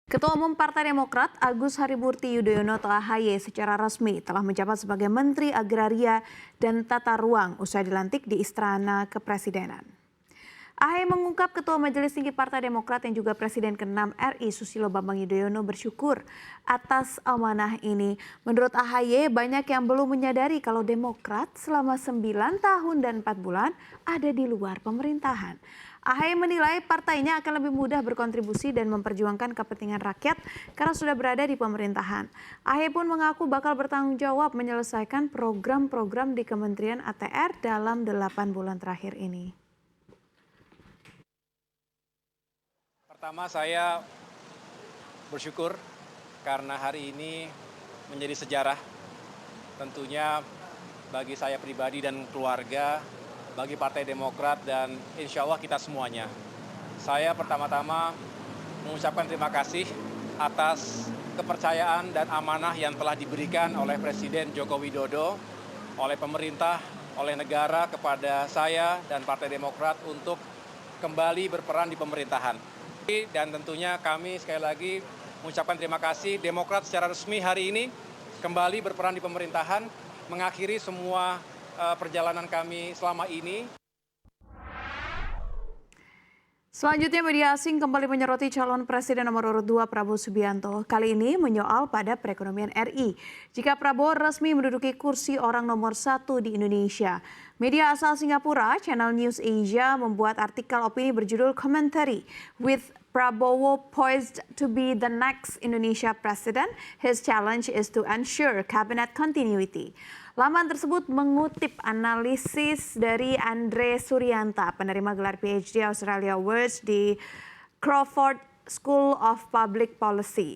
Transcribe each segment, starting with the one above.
Ketua Umum Partai Demokrat Agus Harimurti Yudhoyono atau AHY secara resmi telah menjabat sebagai Menteri Agraria dan Tata Ruang usai dilantik di Istana Kepresidenan. AHY mengungkap Ketua Majelis Tinggi Partai Demokrat yang juga Presiden ke-6 RI Susilo Bambang Yudhoyono bersyukur atas amanah ini. Menurut AHY, banyak yang belum menyadari kalau Demokrat selama 9 tahun dan 4 bulan ada di luar pemerintahan. AHY menilai partainya akan lebih mudah berkontribusi dan memperjuangkan kepentingan rakyat karena sudah berada di pemerintahan. AHY pun mengaku bakal bertanggung jawab menyelesaikan program-program di Kementerian ATR dalam 8 bulan terakhir ini. Pertama, saya bersyukur karena hari ini menjadi sejarah tentunya bagi saya pribadi dan keluarga, bagi Partai Demokrat dan insya Allah kita semuanya. Saya pertama-tama mengucapkan terima kasih atas kepercayaan dan amanah yang telah diberikan oleh Presiden Joko Widodo, oleh pemerintah, oleh negara kepada saya dan Partai Demokrat untuk kembali berperan di pemerintahan. Dan tentunya kami sekali lagi mengucapkan terima kasih Demokrat secara resmi hari ini kembali berperan di pemerintahan, mengakhiri semua perjalanan kami selama ini. Selanjutnya media asing kembali menyoroti calon presiden nomor urut 2 Prabowo Subianto. Kali ini menyoal pada perekonomian RI. Jika Prabowo resmi menduduki kursi orang nomor 1 di Indonesia. Media asal Singapura, Channel News Asia membuat artikel opini berjudul Commentary with Prabowo poised to be the next Indonesia president. His challenge is to ensure cabinet continuity. Laman tersebut mengutip analisis dari Andre Suryanta, penerima gelar PhD Australia Awards di Crawford School of Public Policy.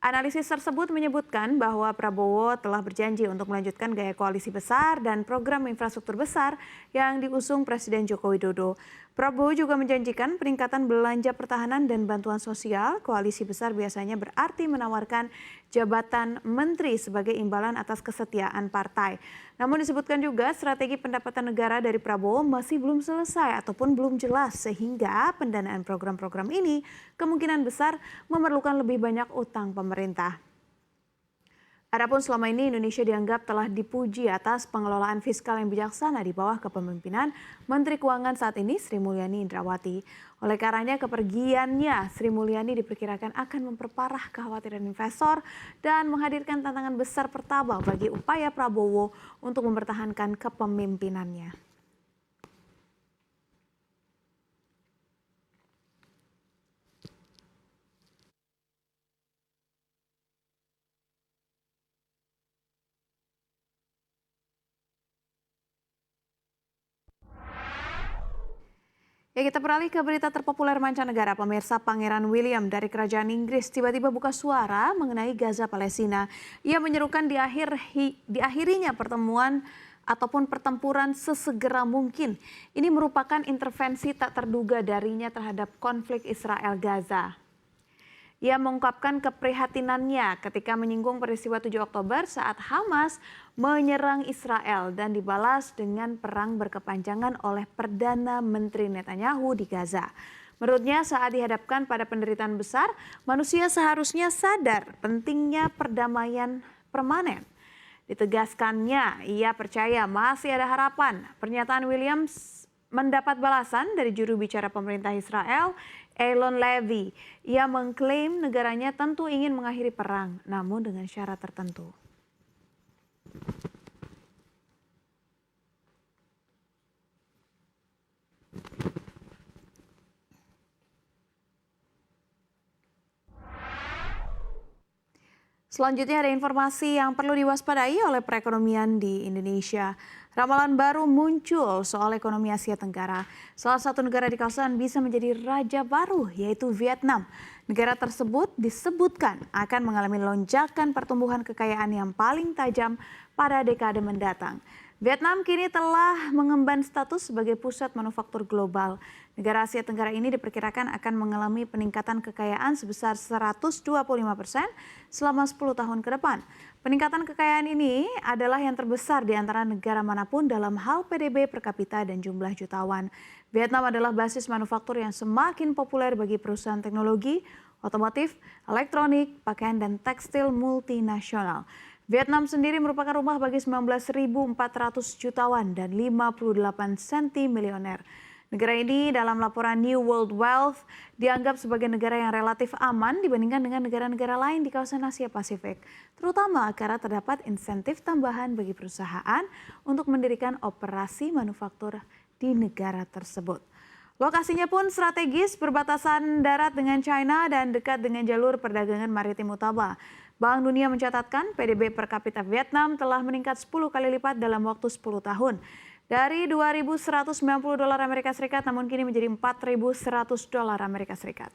Analisis tersebut menyebutkan bahwa Prabowo telah berjanji untuk melanjutkan gaya koalisi besar dan program infrastruktur besar yang diusung Presiden Joko Widodo. Prabowo juga menjanjikan peningkatan belanja pertahanan dan bantuan sosial. Koalisi besar biasanya berarti menawarkan jabatan menteri sebagai imbalan atas kesetiaan partai. Namun disebutkan juga strategi pendapatan negara dari Prabowo masih belum selesai ataupun belum jelas sehingga pendanaan program-program ini kemungkinan besar memerlukan lebih banyak utang pemerintah. Adapun selama ini Indonesia dianggap telah dipuji atas pengelolaan fiskal yang bijaksana di bawah kepemimpinan Menteri Keuangan saat ini Sri Mulyani Indrawati. Oleh karenanya kepergiannya Sri Mulyani diperkirakan akan memperparah kekhawatiran investor dan menghadirkan tantangan besar pertama bagi upaya Prabowo untuk mempertahankan kepemimpinannya. Ya, kita beralih ke berita terpopuler mancanegara. Pemirsa, Pangeran William dari Kerajaan Inggris tiba-tiba buka suara mengenai Gaza Palestina. Ia menyerukan diakhirinya pertemuan ataupun pertempuran sesegera mungkin. Ini merupakan intervensi tak terduga darinya terhadap konflik Israel-Gaza. Ia mengungkapkan keprihatinannya ketika menyinggung peristiwa 7 Oktober saat Hamas menyerang Israel dan dibalas dengan perang berkepanjangan oleh Perdana Menteri Netanyahu di Gaza. Menurutnya saat dihadapkan pada penderitaan besar, manusia seharusnya sadar pentingnya perdamaian permanen. Ditegaskannya, ia percaya masih ada harapan. Pernyataan Williams mendapat balasan dari juru bicara pemerintah Israel, Eilon Levy. Ia mengklaim negaranya tentu ingin mengakhiri perang, namun dengan syarat tertentu. Selanjutnya ada informasi yang perlu diwaspadai oleh perekonomian di Indonesia. Ramalan baru muncul soal ekonomi Asia Tenggara. Salah satu negara di kawasan bisa menjadi raja baru, yaitu Vietnam. Negara tersebut disebutkan akan mengalami lonjakan pertumbuhan kekayaan yang paling tajam pada dekade mendatang. Vietnam kini telah mengemban status sebagai pusat manufaktur global. Negara Asia Tenggara ini diperkirakan akan mengalami peningkatan kekayaan sebesar 125% selama 10 tahun ke depan. Peningkatan kekayaan ini adalah yang terbesar di antara negara manapun dalam hal PDB per kapita dan jumlah jutawan. Vietnam adalah basis manufaktur yang semakin populer bagi perusahaan teknologi. otomotif, elektronik, pakaian, dan tekstil multinasional. Vietnam sendiri merupakan rumah bagi 19.400 jutawan dan 58 senti milioner. Negara ini dalam laporan New World Wealth dianggap sebagai negara yang relatif aman dibandingkan dengan negara-negara lain di kawasan Asia Pasifik, terutama karena terdapat insentif tambahan bagi perusahaan untuk mendirikan operasi manufaktur di negara tersebut. Lokasinya pun strategis, berbatasan darat dengan China dan dekat dengan jalur perdagangan maritim utama. Bank Dunia mencatatkan PDB per kapita Vietnam telah meningkat 10 kali lipat dalam waktu 10 tahun. Dari 2.190 dolar Amerika Serikat namun kini menjadi 4.100 dolar Amerika Serikat.